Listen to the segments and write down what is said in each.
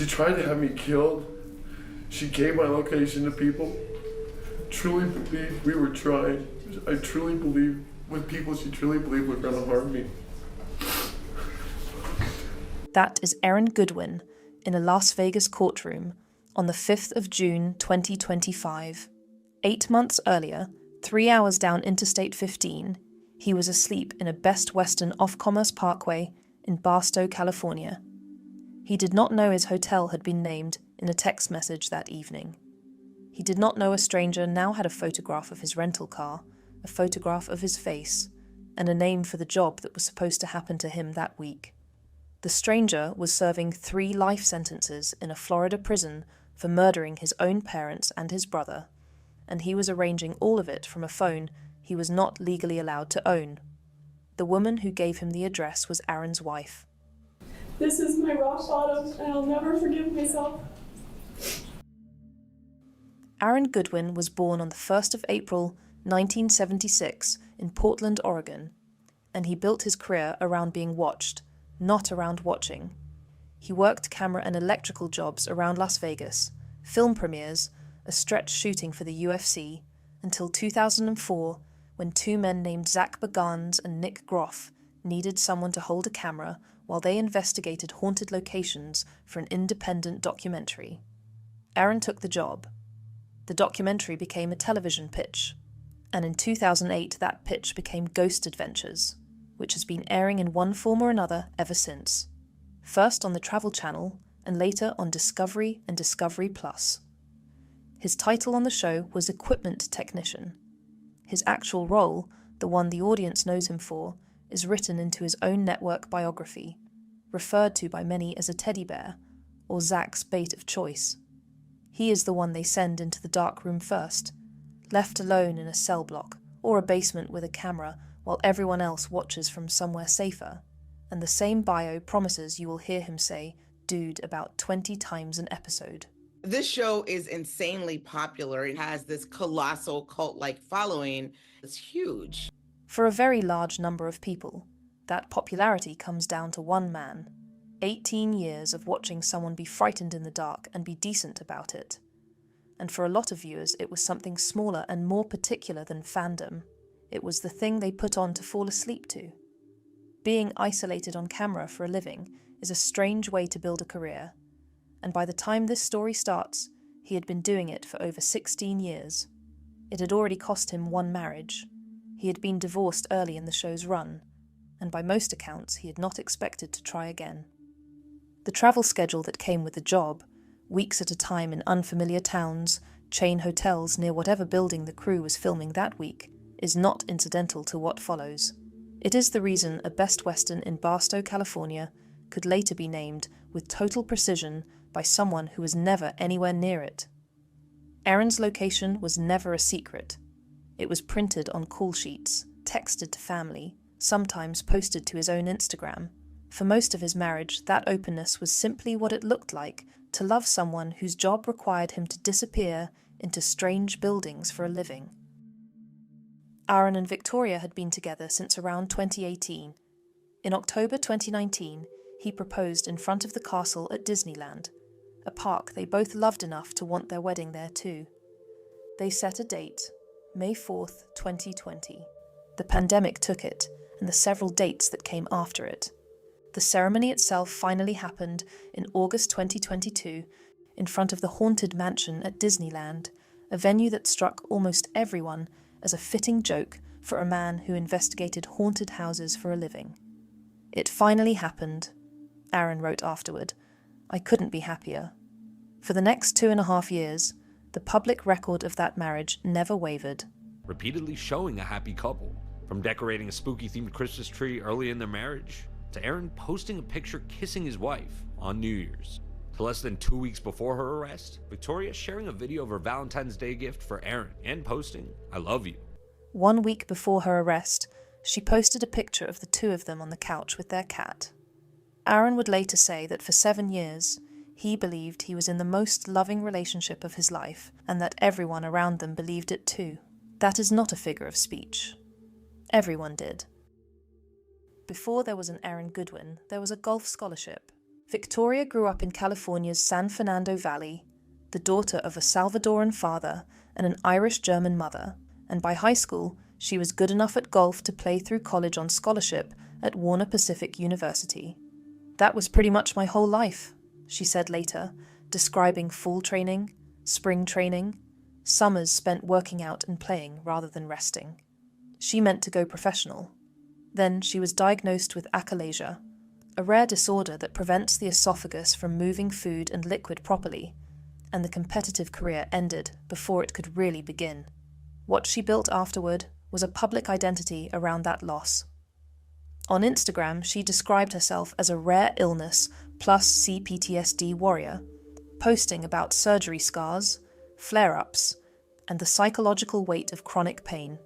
She tried to have me killed. She gave my location to people. Truly believed we were trying. I truly believe with people she truly believed were going to harm me. That is Aaron Goodwin in a Las Vegas courtroom on the 5th of June 2025. 8 months earlier, 3 hours down Interstate 15, he was asleep in a Best Western off-Commerce Parkway in Barstow, California. He did not know his hotel had been named in a text message that evening. He did not know a stranger now had a photograph of his rental car, a photograph of his face, and a name for the job that was supposed to happen to him that week. The stranger was serving 3 life sentences in a Florida prison for murdering his own parents and his brother, and he was arranging all of it from a phone he was not legally allowed to own. The woman who gave him the address was Aaron's wife. This is my rock bottom, and I'll never forgive myself. Aaron Goodwin was born on the 1st of April, 1976, in Portland, Oregon, and he built his career around being watched, not around watching. He worked camera and electrical jobs around Las Vegas, film premieres, a stretch shooting for the UFC, until 2004, when 2 men named Zach Bagans and Nick Groff needed someone to hold a camera while they investigated haunted locations for an independent documentary. Aaron took the job. The documentary became a television pitch, and in 2008 that pitch became Ghost Adventures, which has been airing in one form or another ever since. First on the Travel Channel, and later on Discovery and Discovery Plus. His title on the show was Equipment Technician. His actual role, the one the audience knows him for, is written into his own network biography, referred to by many as a teddy bear, or Zach's bait of choice. He is the one they send into the dark room first, left alone in a cell block or a basement with a camera while everyone else watches from somewhere safer, and the same bio promises you will hear him say "dude" about 20 times an episode. This show is insanely popular. It has this colossal cult-like following. It's huge. For a very large number of people, that popularity comes down to one man. 18 years of watching someone be frightened in the dark and be decent about it. And for a lot of viewers, it was something smaller and more particular than fandom. It was the thing they put on to fall asleep to. Being isolated on camera for a living is a strange way to build a career. And by the time this story starts, he had been doing it for over 16 years. It had already cost him 1 marriage. He had been divorced early in the show's run, and by most accounts he had not expected to try again. The travel schedule that came with the job, weeks at a time in unfamiliar towns, chain hotels near whatever building the crew was filming that week, is not incidental to what follows. It is the reason a Best Western in Barstow, California, could later be named with total precision by someone who was never anywhere near it. Aaron's location was never a secret. It was printed on call sheets, texted to family, sometimes posted to his own Instagram. For most of his marriage, that openness was simply what it looked like to love someone whose job required him to disappear into strange buildings for a living. Aaron and Victoria had been together since around 2018. In October 2019, he proposed in front of the castle at Disneyland, a park they both loved enough to want their wedding there too. They set a date, May 4th, 2020. The pandemic took it, and the several dates that came after it. The ceremony itself finally happened in August 2022 in front of the Haunted Mansion at Disneyland, a venue that struck almost everyone as a fitting joke for a man who investigated haunted houses for a living. It finally happened, Aaron wrote afterward. I couldn't be happier. For the next 2.5 years, the public record of that marriage never wavered. Repeatedly showing a happy couple, from decorating a spooky-themed Christmas tree early in their marriage, to Aaron posting a picture kissing his wife on New Year's. To less than 2 weeks before her arrest, Victoria sharing a video of her Valentine's Day gift for Aaron and posting, I love you. 1 week before her arrest, she posted a picture of the two of them on the couch with their cat. Aaron would later say that for 7 years, he believed he was in the most loving relationship of his life, and that everyone around them believed it too. That is not a figure of speech. Everyone did. Before there was an Aaron Goodwin, there was a golf scholarship. Victoria grew up in California's San Fernando Valley, the daughter of a Salvadoran father and an Irish-German mother, and by high school, she was good enough at golf to play through college on scholarship at Warner Pacific University. "That was pretty much my whole life," she said later, describing fall training, spring training, summers spent working out and playing rather than resting. She meant to go professional. Then she was diagnosed with achalasia, a rare disorder that prevents the esophagus from moving food and liquid properly, and the competitive career ended before it could really begin. What she built afterward was a public identity around that loss. On Instagram, she described herself as a rare illness plus CPTSD warrior, posting about surgery scars, flare-ups, and the psychological weight of chronic pain.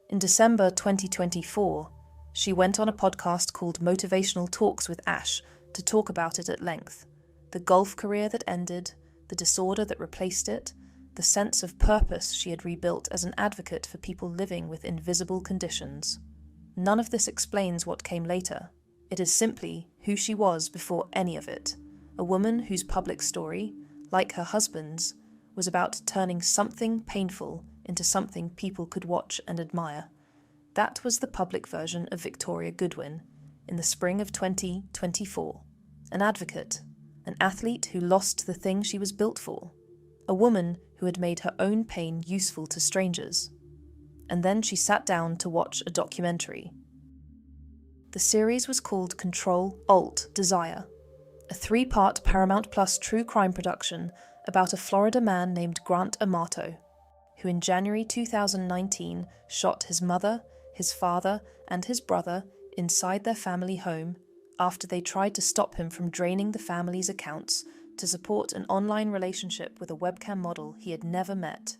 In December 2024, she went on a podcast called Motivational Talks with Ash to talk about it at length: the golf career that ended, the disorder that replaced it, the sense of purpose she had rebuilt as an advocate for people living with invisible conditions. None of this explains what came later. It is simply who she was before any of it, a woman whose public story, like her husband's, was about turning something painful into something people could watch and admire. That was the public version of Victoria Goodwin in the spring of 2024. An advocate, an athlete who lost the thing she was built for, a woman who had made her own pain useful to strangers. And then she sat down to watch a documentary. The series was called Control, Alt, Desire, a 3-part Paramount Plus true crime production about a Florida man named Grant Amato, who in January 2019 shot his mother, his father, and his brother inside their family home after they tried to stop him from draining the family's accounts to support an online relationship with a webcam model he had never met.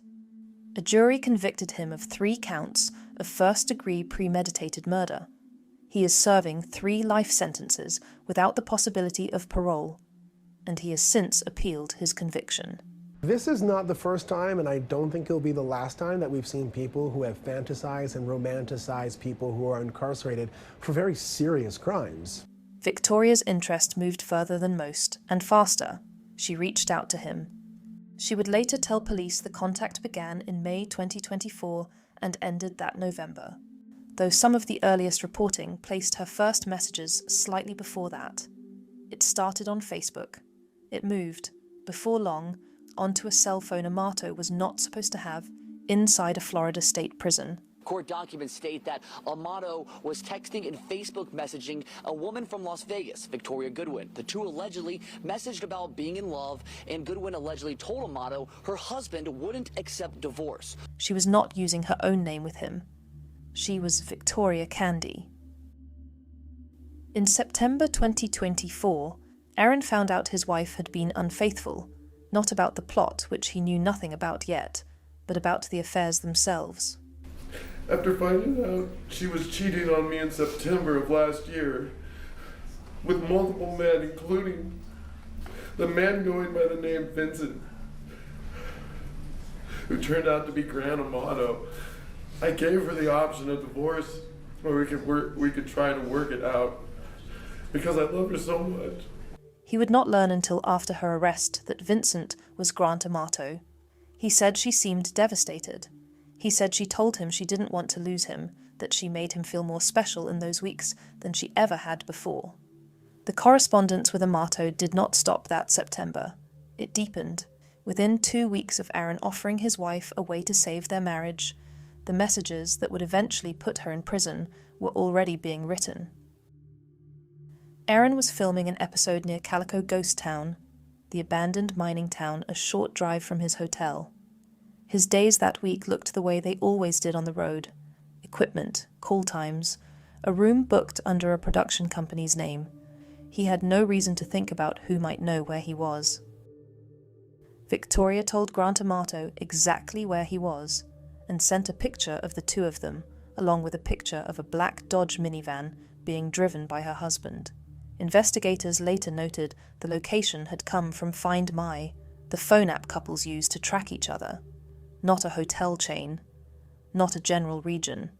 A jury convicted him of 3 counts of first-degree premeditated murder. He is serving 3 life sentences without the possibility of parole, and he has since appealed his conviction. This is not the first time, and I don't think it'll be the last time, that we've seen people who have fantasized and romanticized people who are incarcerated for very serious crimes. Victoria's interest moved further than most, and faster. She reached out to him. She would later tell police the contact began in May 2024 and ended that November, though some of the earliest reporting placed her first messages slightly before that. It started on Facebook. It moved, before long, onto a cell phone Amato was not supposed to have inside a Florida state prison. Court documents state that Amato was texting and Facebook messaging a woman from Las Vegas, Victoria Goodwin. The two allegedly messaged about being in love, and Goodwin allegedly told Amato her husband wouldn't accept divorce. She was not using her own name with him. She was Victoria Candy. In September 2024, Aaron found out his wife had been unfaithful, not about the plot, which he knew nothing about yet, but about the affairs themselves. After finding out she was cheating on me in September of last year with multiple men, including the man going by the name Vincent, who turned out to be Grant Amato, I gave her the option of divorce, or we could try to work it out, because I love her so much. He would not learn until after her arrest that Vincent was Grant Amato. He said she seemed devastated. He said she told him she didn't want to lose him, that she made him feel more special in those weeks than she ever had before. The correspondence with Amato did not stop that September. It deepened. Within 2 weeks of Aaron offering his wife a way to save their marriage, the messages that would eventually put her in prison were already being written. Aaron was filming an episode near Calico Ghost Town, the abandoned mining town a short drive from his hotel. His days that week looked the way they always did on the road. Equipment, call times, a room booked under a production company's name. He had no reason to think about who might know where he was. Victoria told Grant Amato exactly where he was, and sent a picture of the 2 of them, along with a picture of a black Dodge minivan being driven by her husband. Investigators later noted the location had come from Find My, the phone app couples use to track each other. Not a hotel chain, not a general region.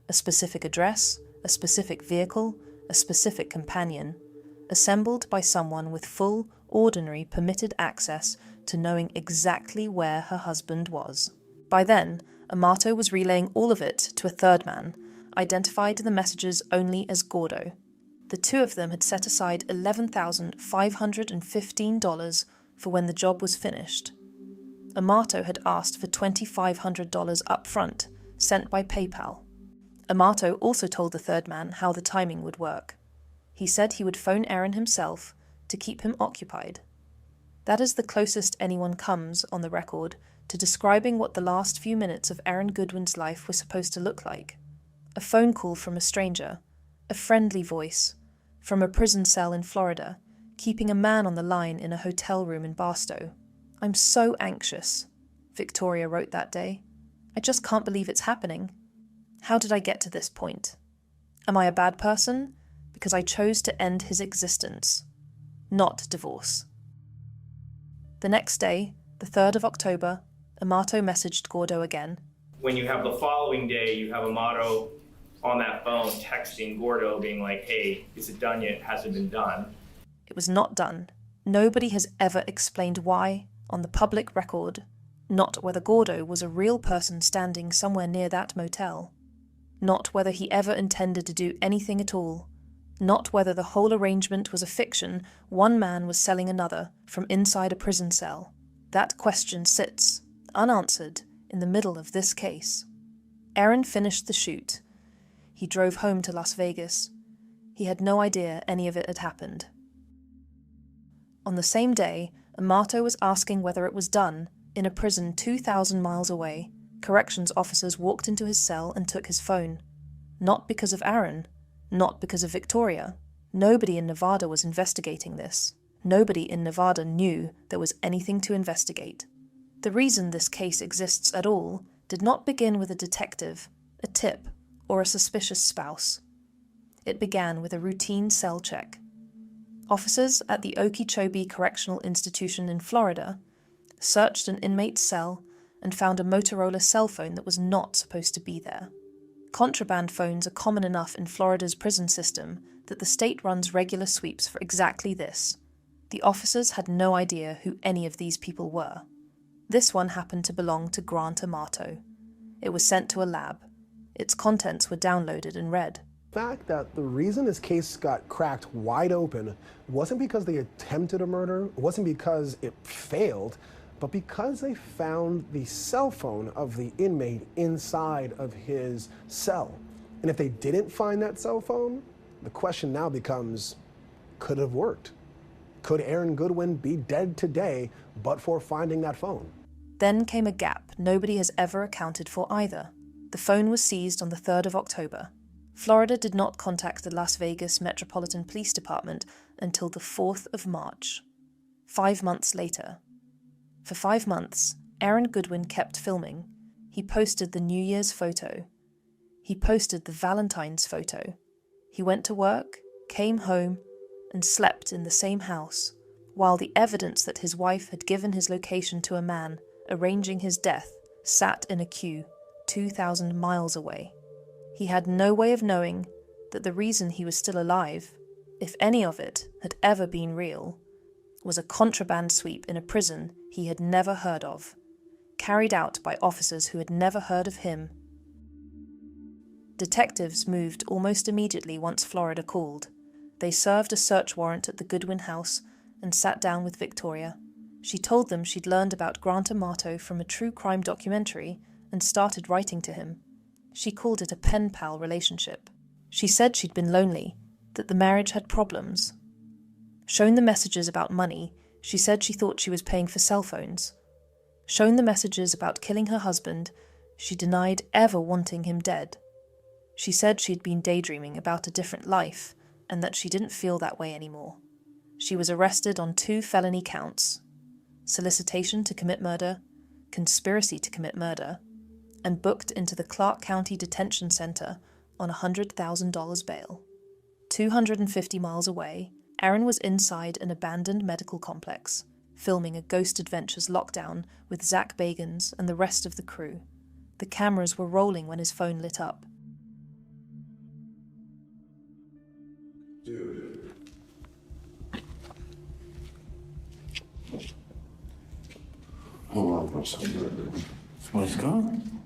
A specific address, a specific vehicle, a specific companion. assembled by someone with full, ordinary, permitted access to knowing exactly where her husband was. By then, Amato was relaying all of it to a third man, identified in the messages only as Gordo. The two of them had set aside $11,515 for when the job was finished. Amato had asked for $2,500 up front, sent by PayPal. Amato also told the third man how the timing would work. He said he would phone Aaron himself to keep him occupied. That is the closest anyone comes, on the record, to describing what the last few minutes of Aaron Goodwin's life were supposed to look like. A phone call from a stranger, a friendly voice, from a prison cell in Florida, keeping a man on the line in a hotel room in Barstow. "I'm so anxious," Victoria wrote that day. "I just can't believe it's happening. How did I get to this point? Am I a bad person? Because I chose to end his existence. Not divorce." The next day, the 3rd of October, Amato messaged Gordo again. When you have the following day, you have Amato on that phone texting Gordo being like, "Hey, is it done yet? Has it been done?" It was not done. Nobody has ever explained why, on the public record, not whether Gordo was a real person standing somewhere near that motel, not whether he ever intended to do anything at all, not whether the whole arrangement was a fiction one man was selling another from inside a prison cell. That question sits, unanswered, in the middle of this case. Aaron finished the shoot. He drove home to Las Vegas. He had no idea any of it had happened. On the same day, Amato was asking whether it was done, in a prison 2,000 miles away. Corrections officers walked into his cell and took his phone. Not because of Aaron, not because of Victoria. Nobody in Nevada was investigating this. Nobody in Nevada knew there was anything to investigate. The reason this case exists at all did not begin with a detective, a tip, or a suspicious spouse. It began with a routine cell check. Officers at the Okeechobee Correctional Institution in Florida searched an inmate's cell and found a Motorola cell phone that was not supposed to be there. Contraband phones are common enough in Florida's prison system that the state runs regular sweeps for exactly this. The officers had no idea who any of these people were. This one happened to belong to Grant Amato. It was sent to a lab. Its contents were downloaded and read. The fact that the reason this case got cracked wide open wasn't because they attempted a murder, it wasn't because it failed, but because they found the cell phone of the inmate inside of his cell. And if they didn't find that cell phone, the question now becomes, could it have worked? Could Aaron Goodwin be dead today but for finding that phone? Then came a gap nobody has ever accounted for either. The phone was seized on the 3rd of October. Florida did not contact the Las Vegas Metropolitan Police Department until the 4th of March, 5 months later. For 5 months, Aaron Goodwin kept filming. He posted the New Year's photo. He posted the Valentine's photo. He went to work, came home, and slept in the same house, while the evidence that his wife had given his location to a man arranging his death sat in a queue 2,000 miles away. He had no way of knowing that the reason he was still alive, if any of it had ever been real, was a contraband sweep in a prison he had never heard of, carried out by officers who had never heard of him. Detectives moved almost immediately once Florida called. They served a search warrant at the Goodwin house and sat down with Victoria. She told them she'd learned about Grant Amato from a true crime documentary and started writing to him. She called it a pen-pal relationship. She said she'd been lonely, that the marriage had problems. Shown the messages about money, she said she thought she was paying for cell phones. Shown the messages about killing her husband, she denied ever wanting him dead. She said she'd been daydreaming about a different life and that she didn't feel that way anymore. She was arrested on 2 felony counts: solicitation to commit murder, conspiracy to commit murder, and booked into the Clark County Detention Center on $100,000 bail. 250 miles away, Aaron was inside an abandoned medical complex, filming a Ghost Adventures lockdown with Zach Bagans and the rest of the crew. The cameras were rolling when his phone lit up. Dude, What's gone?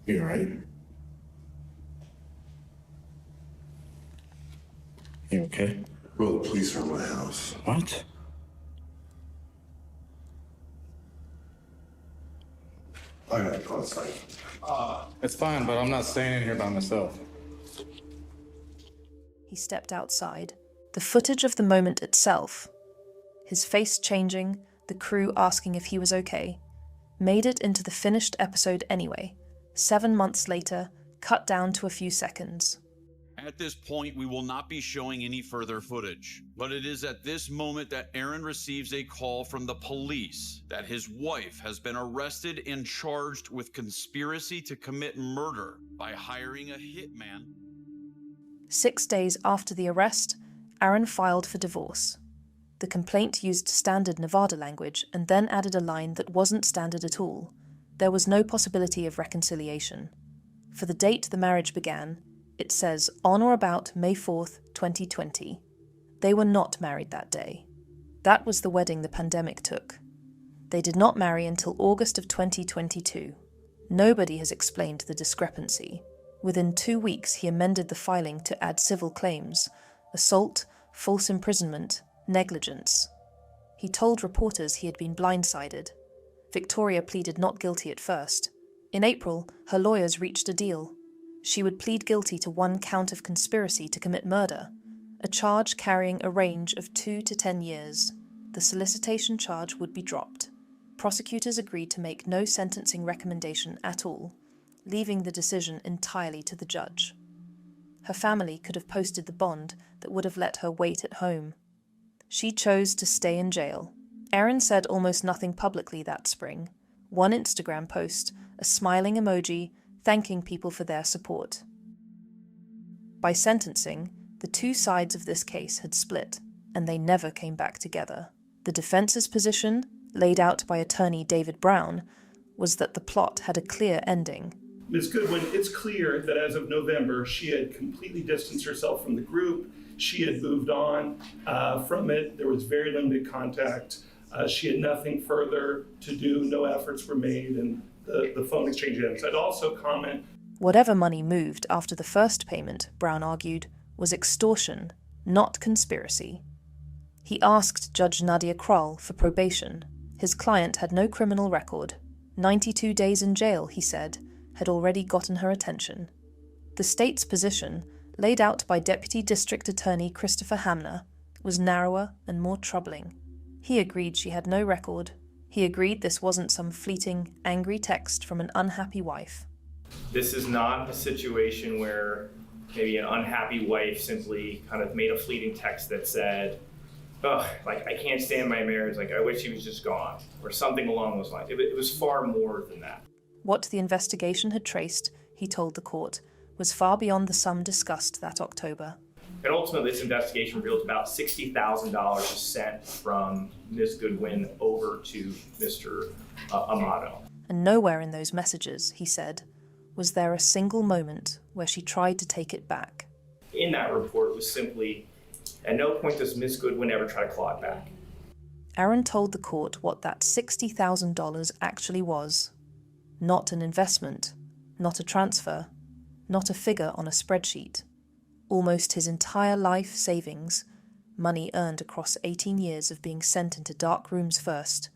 You all right? You okay? Well, the police are in my house. What? I gotta go outside. It's fine, but I'm not staying in here by myself. He stepped outside. The footage of the moment itself, his face changing, the crew asking if he was okay, made it into the finished episode anyway, 7 months later, cut down to a few seconds. At this point, we will not be showing any further footage, but it is at this moment that Aaron receives a call from the police that his wife has been arrested and charged with conspiracy to commit murder by hiring a hitman. 6 days after the arrest, Aaron filed for divorce. The complaint used standard Nevada language and then added a line that wasn't standard at all. There was no possibility of reconciliation. For the date the marriage began, it says on or about May 4th, 2020. They were not married that day. That was the wedding the pandemic took. They did not marry until August of 2022. Nobody has explained the discrepancy. Within 2 weeks, he amended the filing to add civil claims: assault, false imprisonment, negligence. He told reporters he had been blindsided. Victoria pleaded not guilty at first. In April, her lawyers reached a deal. She would plead guilty to 1 count of conspiracy to commit murder, a charge carrying a range of 2 to 10 years. The solicitation charge would be dropped. Prosecutors agreed to make no sentencing recommendation at all, leaving the decision entirely to the judge. Her family could have posted the bond that would have let her wait at home. She chose to stay in jail. Aaron said almost nothing publicly that spring. 1 Instagram post, a smiling emoji, thanking people for their support. By sentencing, the 2 sides of this case had split, and they never came back together. The defense's position, laid out by attorney David Brown, was that the plot had a clear ending. Ms. Goodwin, it's clear that as of November, she had completely distanced herself from the group. She had moved on from it. There was very limited contact. She had nothing further to do. No efforts were made, and the phone exchange ends. I'd also comment. Whatever money moved after the first payment, Brown argued, was extortion, not conspiracy. He asked Judge Nadia Kroll for probation. His client had no criminal record. 92 days in jail, he said, had already gotten her attention. The state's position, laid out by Deputy District Attorney Christopher Hamner, was narrower and more troubling. He agreed she had no record. He agreed this wasn't some fleeting, angry text from an unhappy wife. This is not a situation where maybe an unhappy wife simply kind of made a fleeting text that said, oh, like, I can't stand my marriage, like, I wish he was just gone, or something along those lines. It was far more than that. What the investigation had traced, he told the court, was far beyond the sum discussed that October. And ultimately, this investigation revealed about $60,000 was sent from Ms. Goodwin over to Mr. Amato. And nowhere in those messages, he said, was there a single moment where she tried to take it back. In that report was simply, at no point does Ms. Goodwin ever try to claw it back. Aaron told the court what that $60,000 actually was. Not an investment, not a transfer, not a figure on a spreadsheet. Almost his entire life savings, money earned across 18 years of being sent into dark rooms first,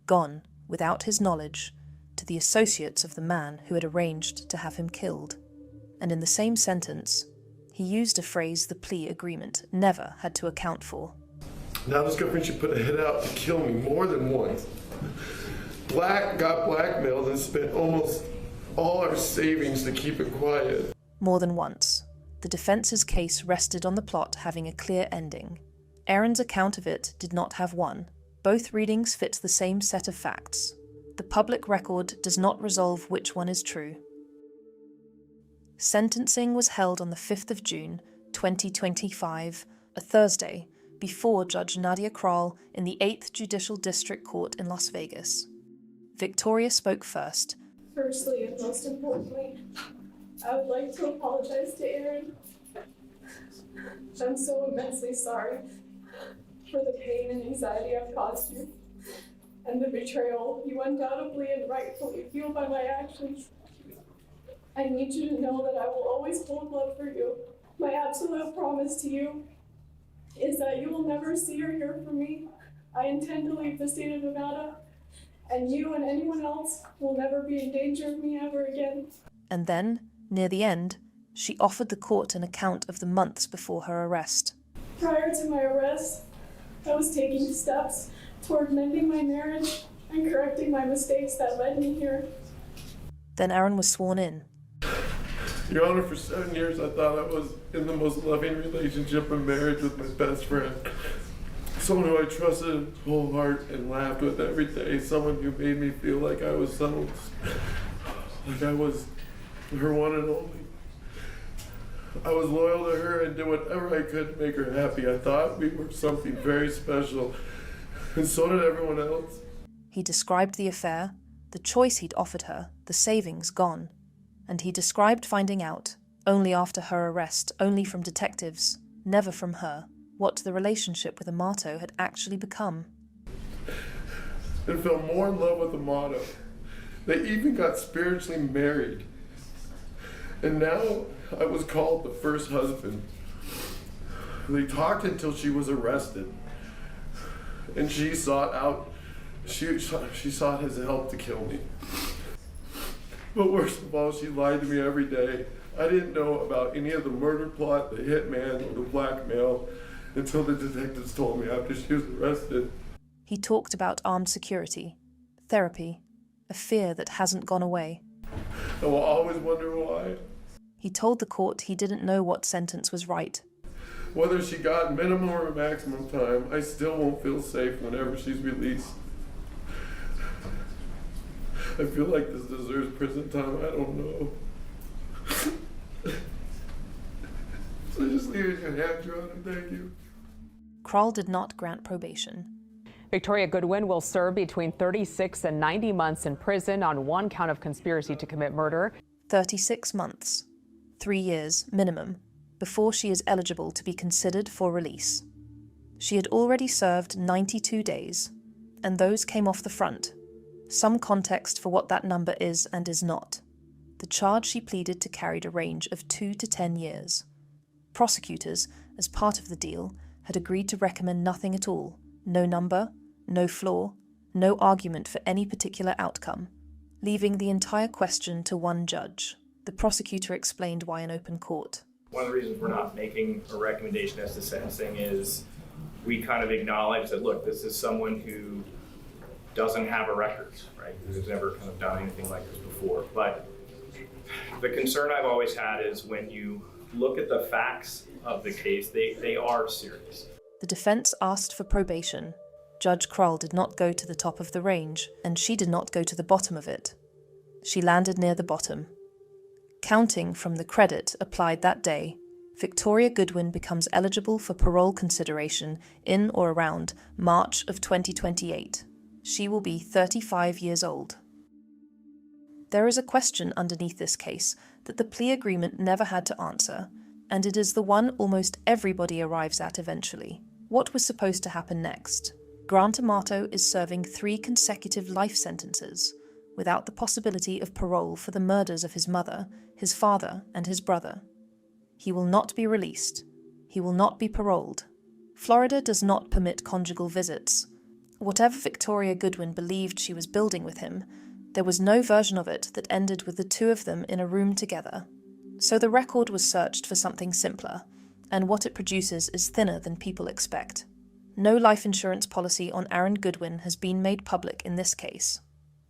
gone, without his knowledge, to the associates of the man who had arranged to have him killed. And in the same sentence, he used a phrase the plea agreement never had to account for. Now this government should put a hit out to kill me more than once. Got blackmailed and spent almost all our savings to keep it quiet. More than once. The defense's case rested on the plot having a clear ending. Aaron's account of it did not have one. Both readings fit the same set of facts. The public record does not resolve which one is true. Sentencing was held on the 5th of June, 2025, a Thursday, before Judge Nadia Kroll in the 8th Judicial District Court in Las Vegas. Victoria spoke first. Firstly and most importantly, I would like to apologize to Aaron. I'm so immensely sorry. for the pain and anxiety I've caused you, and the betrayal you undoubtedly and rightfully feel by my actions. I need you to know that I will always hold love for you. My absolute promise to you is that you will never see or hear from me. I intend to leave the state of Nevada, and you and anyone else will never be in danger of me ever again. And then, near the end, she offered the court an account of the months before her arrest. Prior to my arrest, I was taking steps toward mending my marriage and correcting my mistakes that led me here. Then Aaron was sworn in. Your Honor, for 7 years I thought I was in the most loving relationship and marriage with my best friend. Someone who I trusted whole heart and laughed with every day. Someone who made me feel like I was like I was her one and only. I was loyal to her and did whatever I could to make her happy. I thought we were something very special, and so did everyone else. He described the affair, the choice he'd offered her, the savings gone. And he described finding out, only after her arrest, only from detectives, never from her, what the relationship with Amato had actually become. And fell more in love with Amato. They even got spiritually married. And now I was called the first husband. They talked until she was arrested. And she sought his help to kill me. But worst of all, she lied to me every day. I didn't know about any of the murder plot, the hitman, or the blackmail until the detectives told me after she was arrested. He talked about armed security, therapy, a fear that hasn't gone away. I will always wonder why. He told the court he didn't know what sentence was right. Whether she got minimum or maximum time, I still won't feel safe whenever she's released. I feel like this deserves prison time. I don't know. So just leave it in your hands, Your Honor. Thank you. Kroll did not grant probation. Victoria Goodwin will serve between 36 and 90 months in prison on one count of conspiracy to commit murder. 36 months, 3 years minimum, before she is eligible to be considered for release. She had already served 92 days, and those came off the front. Some context for what that number is and is not. The charge she pleaded to carried a range of 2 to 10 years. Prosecutors, as part of the deal, had agreed to recommend nothing at all. No number, no flaw, no argument for any particular outcome, leaving the entire question to one judge. The prosecutor explained why in open court. One of the reasons we're not making a recommendation as to sentencing is we kind of acknowledge that, look, this is someone who doesn't have a record, right? Who's never kind of done anything like this before. But the concern I've always had is when you look at the facts of the case, they are serious. The defense asked for probation. Judge Kroll did not go to the top of the range, and she did not go to the bottom of it. She landed near the bottom. Counting from the credit applied that day, Victoria Goodwin becomes eligible for parole consideration in or around March of 2028. She will be 35 years old. There is a question underneath this case that the plea agreement never had to answer, and it is the one almost everybody arrives at eventually. What was supposed to happen next? Grant Amato is serving 3 consecutive life sentences, without the possibility of parole for the murders of his mother, his father, and his brother. He will not be released. He will not be paroled. Florida does not permit conjugal visits. Whatever Victoria Goodwin believed she was building with him, there was no version of it that ended with the two of them in a room together. So the record was searched for something simpler, and what it produces is thinner than people expect. No life insurance policy on Aaron Goodwin has been made public in this case.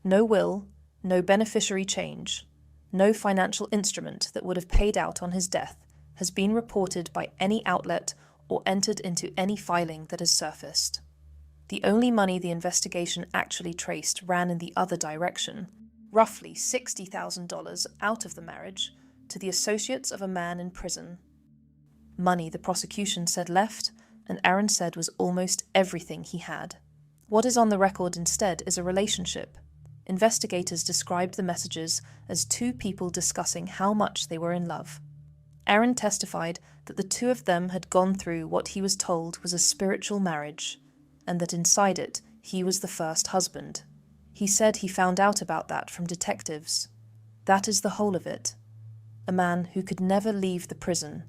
No will, no beneficiary change, no financial instrument that would have paid out on his death has been reported by any outlet or entered into any filing that has surfaced. The only money the investigation actually traced ran in the other direction, roughly $60,000 out of the marriage, to the associates of a man in prison. Money the prosecution said left, and Aaron said was almost everything he had. What is on the record instead is a relationship. Investigators described the messages as 2 people discussing how much they were in love. Aaron testified that the two of them had gone through what he was told was a spiritual marriage, and that inside it he was the first husband. He said he found out about that from detectives. That is the whole of it. A man who could never leave the prison.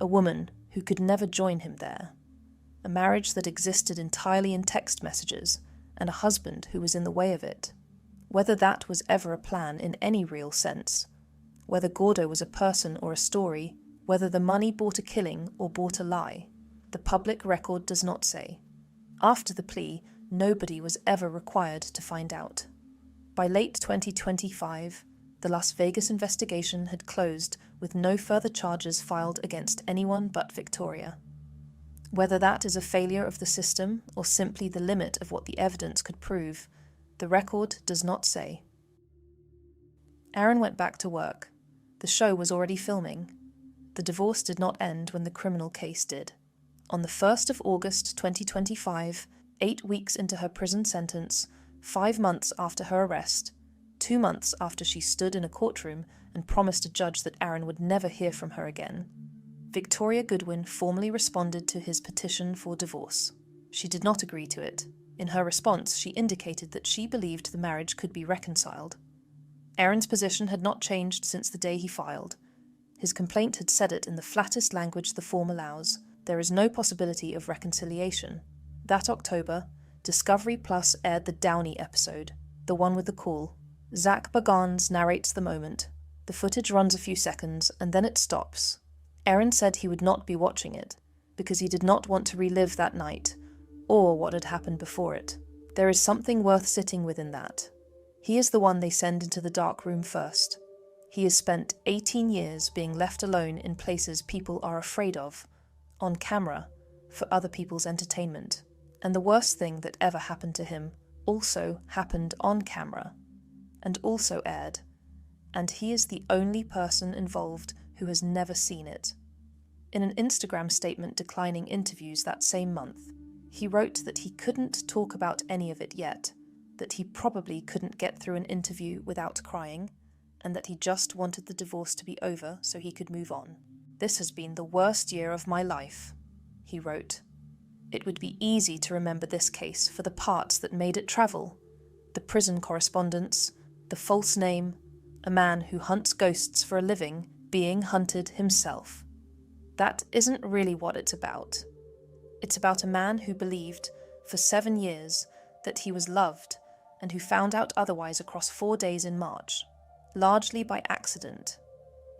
A woman who could never join him there. A marriage that existed entirely in text messages, and a husband who was in the way of it. Whether that was ever a plan in any real sense, whether Gordo was a person or a story, whether the money bought a killing or bought a lie, the public record does not say. After the plea, nobody was ever required to find out. By late 2025, the Las Vegas investigation had closed with no further charges filed against anyone but Victoria. Whether that is a failure of the system or simply the limit of what the evidence could prove, the record does not say. Aaron went back to work. The show was already filming. The divorce did not end when the criminal case did. On the 1st of August 2025, 8 weeks into her prison sentence, 5 months after her arrest, 2 months after she stood in a courtroom and promised a judge that Aaron would never hear from her again, Victoria Goodwin formally responded to his petition for divorce. She did not agree to it. In her response, she indicated that she believed the marriage could be reconciled. Aaron's position had not changed since the day he filed. His complaint had said it in the flattest language the form allows. There is no possibility of reconciliation. That October, Discovery Plus aired the Downey episode, the one with the call. Zach Bagans narrates the moment. The footage runs a few seconds, and then it stops. Aaron said he would not be watching it, because he did not want to relive that night, or what had happened before it. There is something worth sitting with in that. He is the one they send into the dark room first. He has spent 18 years being left alone in places people are afraid of, on camera, for other people's entertainment. And the worst thing that ever happened to him also happened on camera, and also aired. And he is the only person involved who has never seen it. In an Instagram statement declining interviews that same month, he wrote that he couldn't talk about any of it yet, that he probably couldn't get through an interview without crying, and that he just wanted the divorce to be over so he could move on. "This has been the worst year of my life," he wrote. It would be easy to remember this case for the parts that made it travel. The prison correspondence, the false name, a man who hunts ghosts for a living being hunted himself. That isn't really what it's about. It's about a man who believed, for 7 years, that he was loved, and who found out otherwise across 4 days in March, largely by accident.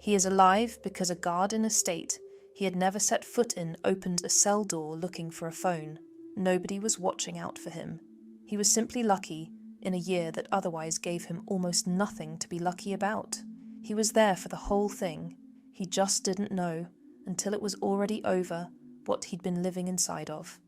He is alive because a guard in a state he had never set foot in opened a cell door looking for a phone. Nobody was watching out for him. He was simply lucky in a year that otherwise gave him almost nothing to be lucky about. He was there for the whole thing. He just didn't know, until it was already over, what he'd been living inside of.